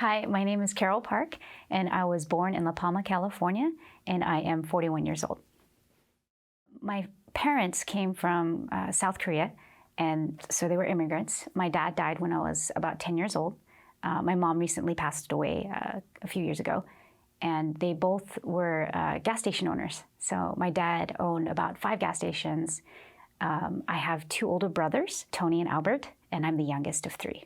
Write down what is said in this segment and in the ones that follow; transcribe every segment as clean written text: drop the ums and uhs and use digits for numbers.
Hi, my name is Carol Park, and I was born in La Palma, California, and I am 41 years old. My parents came from South Korea, and so they were immigrants. My dad died when I was about 10 years old. My mom recently passed away a few years ago, and they both were gas station owners. So my dad owned about 5 gas stations. I have 2 older brothers, Tony and Albert, and I'm the youngest of 3.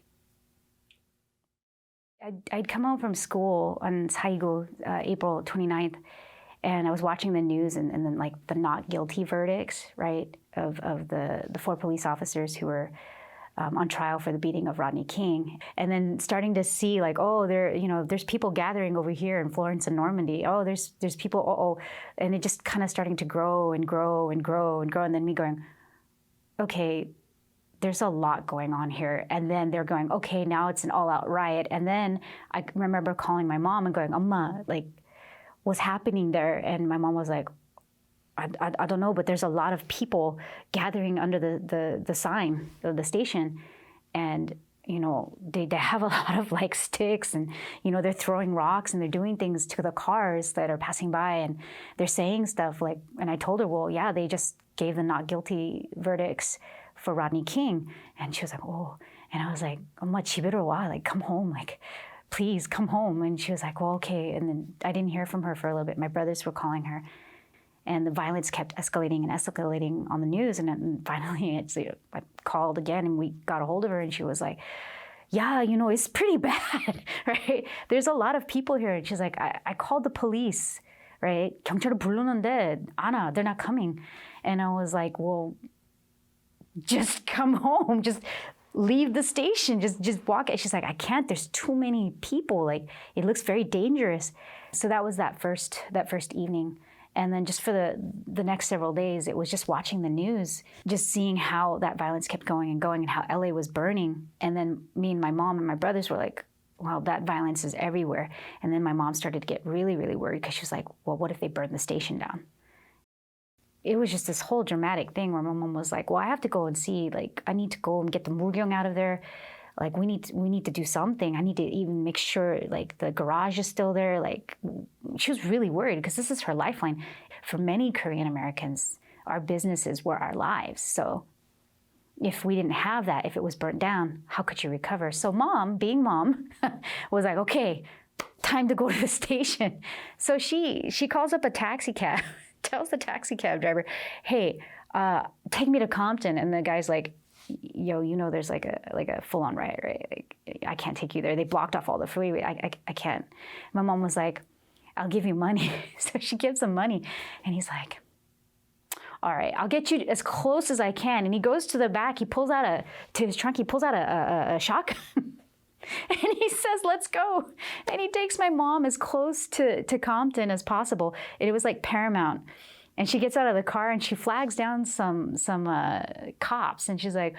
I'd come home from school on Saigo, April 29th, and I was watching the news and then like the not guilty verdicts, right, of the 4 police officers who were on trial for the beating of Rodney King, and then starting to see like, oh, there's people gathering over here in Florence and Normandy. Oh, there's people. And it just kind of starting to grow and grow and grow and grow, and then me going, okay, there's a lot going on here. And then they're going, okay, now it's an all-out riot. And then I remember calling my mom and going, Amma, like, what's happening there? And my mom was like, I don't know, but there's a lot of people gathering under the sign of the station. And, they have a lot of like sticks and, they're throwing rocks and they're doing things to the cars that are passing by. And they're saying stuff like, and I told her, well, yeah, they just gave the not guilty verdicts for Rodney King. And she was like, oh, and I was like, Amma, 집으로 와, like, come home, like, please come home. And she was like, well, okay. And then I didn't hear from her for a little bit. My brothers were calling her, and the violence kept escalating and escalating on the news. And then finally I called again and we got a hold of her, and she was like, yeah, it's pretty bad, right? There's a lot of people here. And she's like, I called the police, right? 경찰을 부르는데 안 와, they're not coming. And I was like, well, just come home, just leave the station, just walk. And she's like, I can't, there's too many people, like it looks very dangerous. So that was that first evening. And then just for the next several days, it was just watching the news, just seeing how that violence kept going and going and how LA was burning. And then me and my mom and my brothers were like, well, that violence is everywhere. And then my mom started to get really, really worried, because she was like, well, what if they burn the station down? It was just this whole dramatic thing where my mom was like, well, I have to go and see, like, I need to go and get the Mugyong out of there. Like, we need to do something. I need to even make sure, like, the garage is still there. Like, she was really worried, because this is her lifeline. For many Korean Americans, our businesses were our lives. So if we didn't have that, if it was burnt down, how could you recover? So mom, being mom, was like, okay, time to go to the station. So she calls up a taxi cab, tells the taxi cab driver, hey, take me to Compton. And the guy's like, yo, there's like a full-on riot, right? Like, I can't take you there. They blocked off all the freeway. I can't. My mom was like, I'll give you money. So she gives him money, and he's like, all right, I'll get you as close as I can. And he goes to the back, to his trunk, he pulls out a shotgun. And he says, let's go. And he takes my mom as close to Compton as possible. And it was like Paramount. And she gets out of the car and she flags down some cops. And she's like,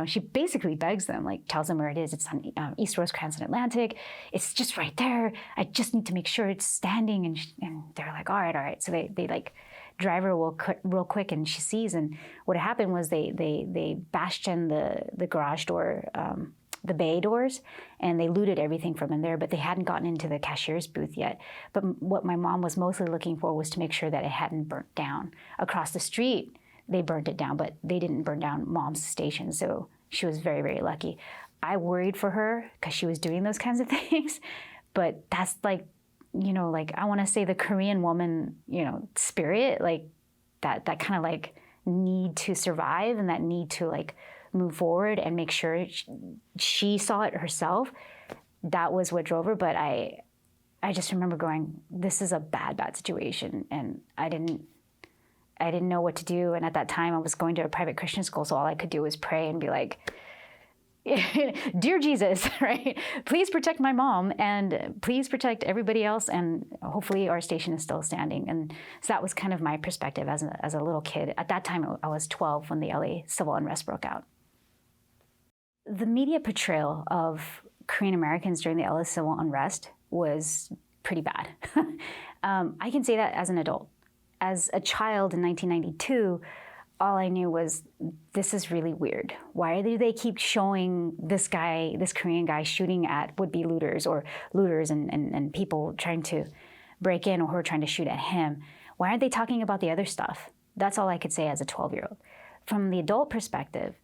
she basically begs them, like tells them where it is. It's on East Rose Cranston Atlantic. It's just right there. I just need to make sure it's standing. And they're like, all right. So they like drive her real quick, and she sees. And what happened was they bashed in the garage door, the bay doors, and they looted everything from in there, but they hadn't gotten into the cashier's booth yet. But what my mom was mostly looking for was to make sure that it hadn't burnt down. Across the street, they burnt it down, but they didn't burn down mom's station, so she was very, very lucky. I worried for her because she was doing those kinds of things, but that's like, like I want to say the Korean woman, spirit, like that kind of like need to survive and that need to like move forward and make sure she saw it herself. That was what drove her. But I just remember going, this is a bad situation. And I didn't know what to do. And at that time I was going to a private Christian school. So all I could do was pray and be like, dear Jesus, right? Please protect my mom and please protect everybody else. And hopefully our station is still standing. And so that was kind of my perspective as a little kid. At that time, I was 12 when the LA civil unrest broke out. The media portrayal of Korean Americans during the LA civil unrest was pretty bad. I can say that as an adult. As a child in 1992, all I knew was, this is really weird. Why do they keep showing this guy, this Korean guy, shooting at would-be looters or looters and people trying to break in or who are trying to shoot at him? Why aren't they talking about the other stuff? That's all I could say as a 12-year-old. From the adult perspective,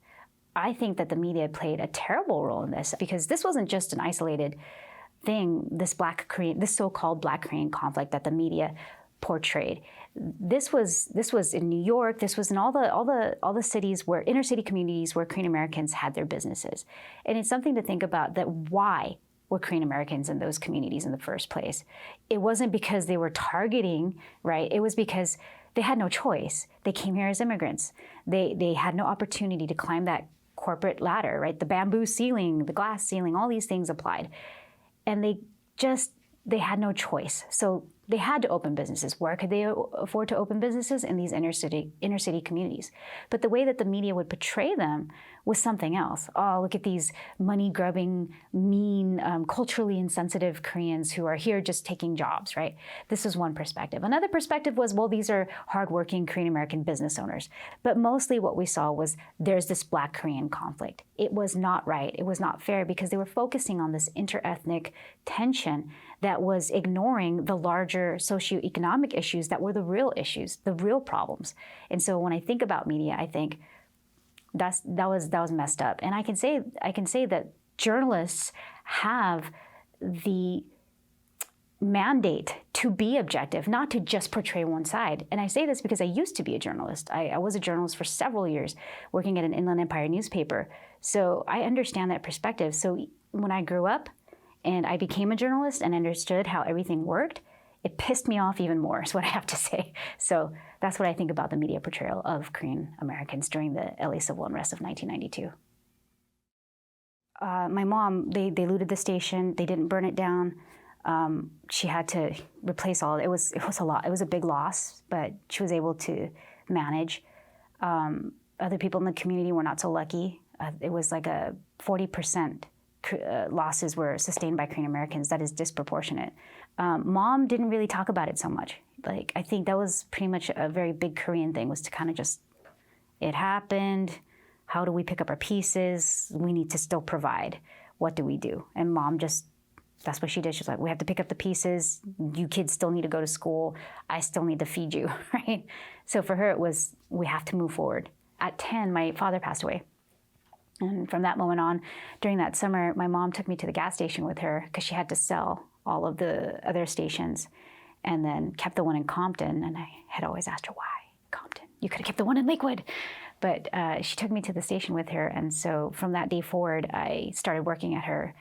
I think that the media played a terrible role in this, because this wasn't just an isolated thing, this so-called Black Korean conflict that the media portrayed. This was in New York. This was in all the cities where inner city communities where Korean Americans had their businesses, and it's something to think about. That why were Korean Americans in those communities in the first place? It wasn't because they were targeting, right? It was because they had no choice. They came here as immigrants. They had no opportunity to climb that corporate ladder, right? The bamboo ceiling, the glass ceiling, all these things applied, and they had no choice. So they had to open businesses. Where could they afford to open businesses? In these inner city communities. But the way that the media would portray them was something else. Oh, look at these money-grubbing, mean, culturally insensitive Koreans who are here just taking jobs, right? This was one perspective. Another perspective was, well, these are hardworking Korean American business owners. But mostly what we saw was there's this Black Korean conflict. It was not right. It was not fair, because they were focusing on this interethnic tension that was ignoring the larger socioeconomic issues that were the real issues, the real problems. And so when I think about media, I think that was messed up. And I can say that journalists have the mandate to be objective, not to just portray one side. And I say this because I used to be a journalist. I was a journalist for several years, working at an Inland Empire newspaper. So I understand that perspective. So when I grew up and I became a journalist and understood how everything worked, it pissed me off even more, is what I have to say. So that's what I think about the media portrayal of Korean Americans during the LA civil unrest of 1992. My mom, they looted the station. They didn't burn it down. She had to replace all. It was a lot. It was a big loss, but she was able to manage. Other people in the community were not so lucky. It was like a 40% losses were sustained by Korean Americans. That is disproportionate. Mom didn't really talk about it so much. Like, I think that was pretty much a very big Korean thing, was to kind of just, it happened. How do we pick up our pieces? We need to still provide. What do we do? And Mom just, that's what she did. She's like, we have to pick up the pieces. You kids still need to go to school. I still need to feed you, right? So for her, it was, we have to move forward. At 10, my father passed away. And from that moment on, during that summer, my mom took me to the gas station with her because she had to sell all of the other stations, and then kept the one in Compton. And I had always asked her, why Compton? You could have kept the one in Lakewood. But she took me to the station with her. And so from that day forward, I started working at her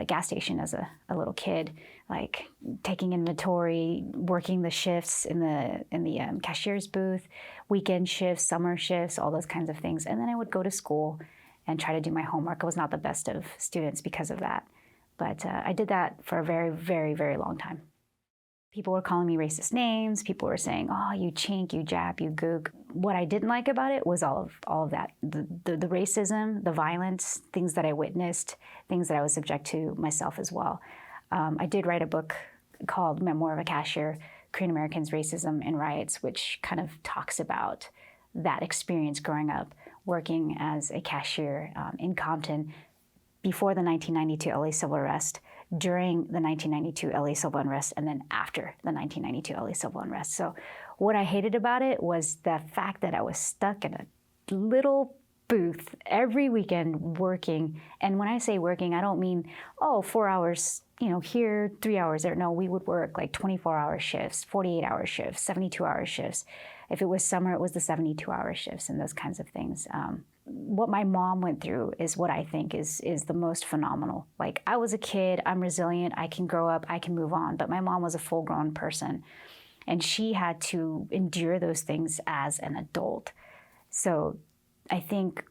gas station as a little kid, like taking inventory, working the shifts in the cashier's booth, weekend shifts, summer shifts, all those kinds of things. And then I would go to school and try to do my homework. I was not the best of students because of that. But I did that for a very, very, very long time. People were calling me racist names. People were saying, oh, you chink, you Jap, you gook. What I didn't like about it was all of that. The racism, the violence, things that I witnessed, things that I was subject to myself as well. I did write a book called Memoir of a Cashier, Korean Americans, Racism and Riots, which kind of talks about that experience growing up, working as a cashier in Compton before the 1992 LA civil unrest, during the 1992 LA civil unrest, and then after the 1992 LA civil unrest. So what I hated about it was the fact that I was stuck in a little booth every weekend working. And when I say working, I don't mean, 4 hours, here, 3 hours there. No, we would work like 24-hour shifts, 48-hour shifts, 72-hour shifts. If it was summer, it was the 72-hour shifts and those kinds of things. What my mom went through is what I think is the most phenomenal. Like, I was a kid, I'm resilient, I can grow up, I can move on. But my mom was a full-grown person, and she had to endure those things as an adult. So I think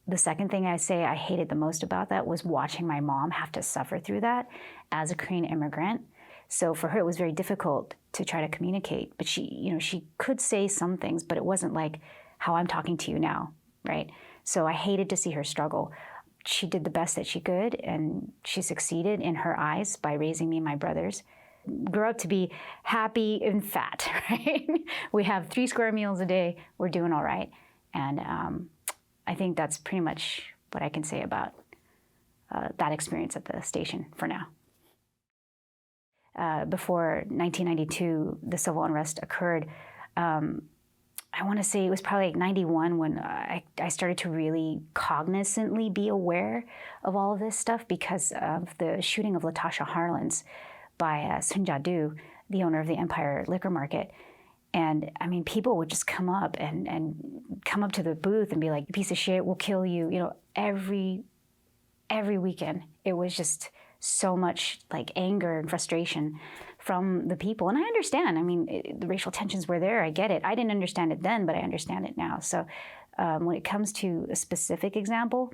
the second thing I say I hated the most about that was watching my mom have to suffer through that as a Korean immigrant. So for her, it was very difficult to try to communicate. But she could say some things, but it wasn't like how I'm talking to you now, right? So I hated to see her struggle. She did the best that she could, and she succeeded in her eyes by raising me and my brothers. Grew up to be happy and fat, right? We have 3 square meals a day. We're doing all right. And I think that's pretty much what I can say about that experience at the station for now. Before 1992, the civil unrest occurred. I want to say it was probably like 91 when I started to really cognizantly be aware of all of this stuff because of the shooting of Latasha Harlins by Sun Ja-du, the owner of the Empire Liquor Market. And I mean, people would just come up and come up to the booth and be like, "Piece of shit, we'll kill you." You know, every weekend, it was just so much like anger and frustration from the people. And I understand. I mean, the racial tensions were there. I get it. I didn't understand it then, but I understand it now. So when it comes to a specific example,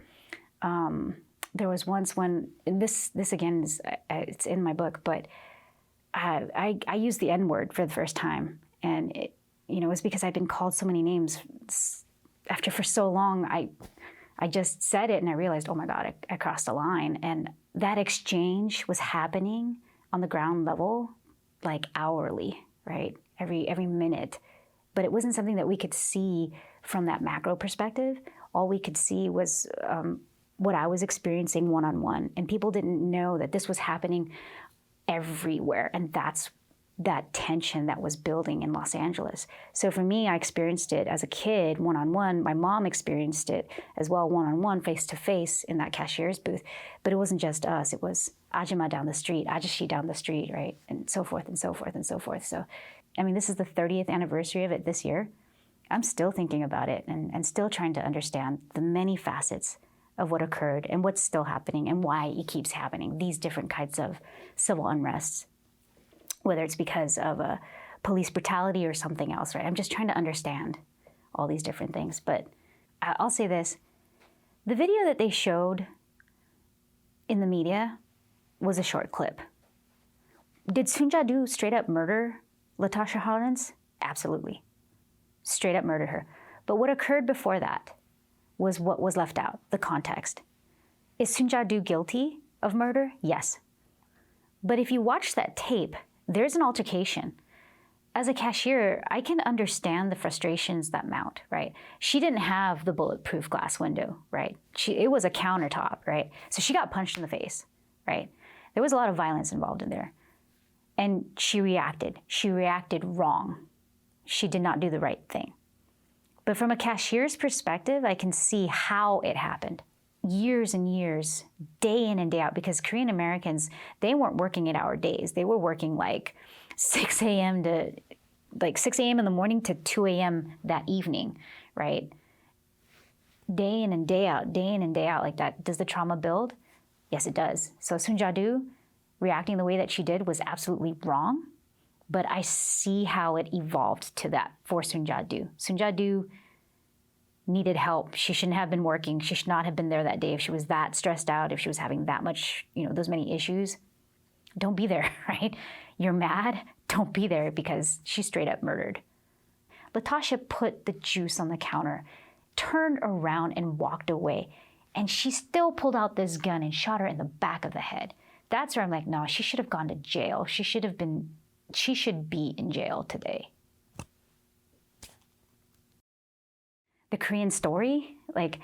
there was once when, and this again, is it's in my book, but I used the N-word for the first time. And it was because I'd been called so many names after for so long. I just said it and I realized, oh my God, I crossed a line. And that exchange was happening on the ground level, like hourly, right? Every minute. But it wasn't something that we could see from that macro perspective. All we could see was what I was experiencing one-on-one. And people didn't know that this was happening everywhere. And that's that tension that was building in Los Angeles. So for me, I experienced it as a kid, one-on-one. My mom experienced it as well, one-on-one, face-to-face in that cashier's booth. But it wasn't just us. It was Ajima down the street, Ajashi down the street, right? And so forth and so forth and so forth. So, I mean, this is the 30th anniversary of it this year. I'm still thinking about it and still trying to understand the many facets of what occurred and what's still happening and why it keeps happening, these different kinds of civil unrests, whether it's because of a police brutality or something else, right? I'm just trying to understand all these different things. But I'll say this, the video that they showed in the media was a short clip. Did Sun Ja-du straight up murder Latasha Harlins? Absolutely. Straight up murdered her. But what occurred before that was what was left out, the context. Is Sun Ja-du guilty of murder? Yes. But if you watch that tape, there's an altercation. As a cashier, I can understand the frustrations that mount, right? She didn't have the bulletproof glass window, right? It was a countertop, right? So she got punched in the face, right? There was a lot of violence involved in there. And she reacted. She reacted wrong. She did not do the right thing. But from a cashier's perspective, I can see how it happened. Years and years, day in and day out, because Korean Americans, they weren't working 8-hour days. They were working like 6 a.m. in the morning to 2 a.m. that evening, right? Day in and day out like that. Does the trauma build? Yes, it does. So Sun Ja-du reacting the way that she did was absolutely wrong, but I see how it evolved to that for Sun Ja-du. Sun Ja-du needed help. She shouldn't have been working. She should not have been there that day if she was that stressed out, if she was having that much, those many issues. Don't be there, right? You're mad? Don't be there because she's straight up murdered. Latasha put the juice on the counter, turned around and walked away, and she still pulled out this gun and shot her in the back of the head. That's where I'm like, no, she should have gone to jail. She should be in jail today. The Korean story, like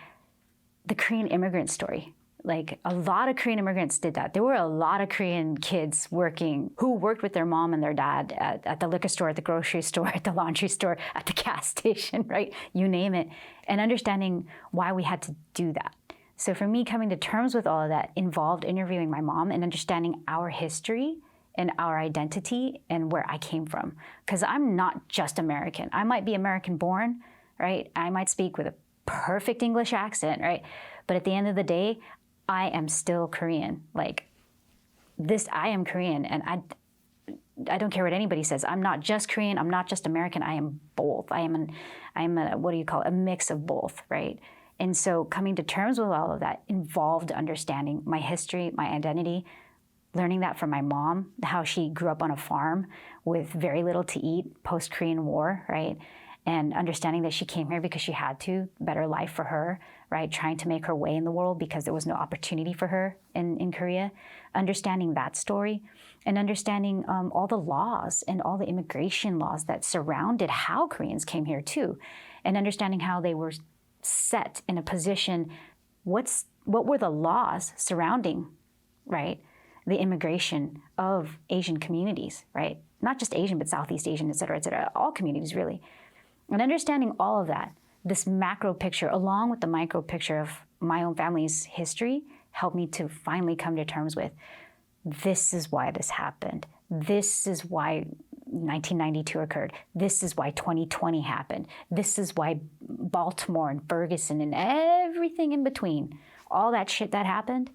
the Korean immigrant story, like a lot of Korean immigrants did that. There were a lot of Korean kids who worked with their mom and their dad at the liquor store, at the grocery store, at the laundry store, at the gas station, right? You name it. And understanding why we had to do that. So for me, coming to terms with all of that involved interviewing my mom and understanding our history and our identity and where I came from. Because I'm not just American. I might be American born, right? I might speak with a perfect English accent, right? But at the end of the day, I am still Korean. Like this, I am Korean, and I don't care what anybody says. I'm not just Korean. I'm not just American. I am both. I am a mix of both, right? And so coming to terms with all of that involved understanding my history, my identity, learning that from my mom, how she grew up on a farm with very little to eat post-Korean War, right? and understanding that she came here because she had to, better life for her, right? Trying to make her way in the world because there was no opportunity for her in Korea. Understanding that story and understanding all the laws and all the immigration laws that surrounded how Koreans came here too. And understanding how they were set in a position, what were the laws surrounding, right, the immigration of Asian communities, right? Not just Asian, but Southeast Asian, et cetera, all communities really. And understanding all of that, this macro picture, along with the micro picture of my own family's history, helped me to finally come to terms with, this is why this happened. This is why 1992 occurred. This is why 2020 happened. This is why Baltimore and Ferguson and everything in between, all that shit that happened,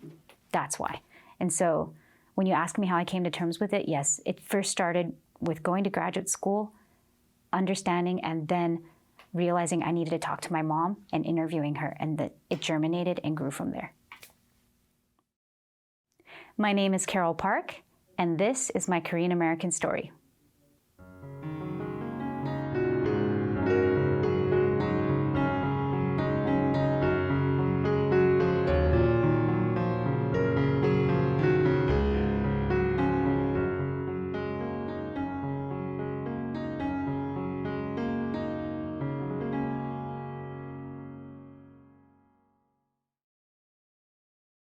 that's why. And so when you ask me how I came to terms with it, yes, it first started with going to graduate school, understanding, and then realizing I needed to talk to my mom and interviewing her, and that it germinated and grew from there. My name is Carol Park, and this is my Korean American story.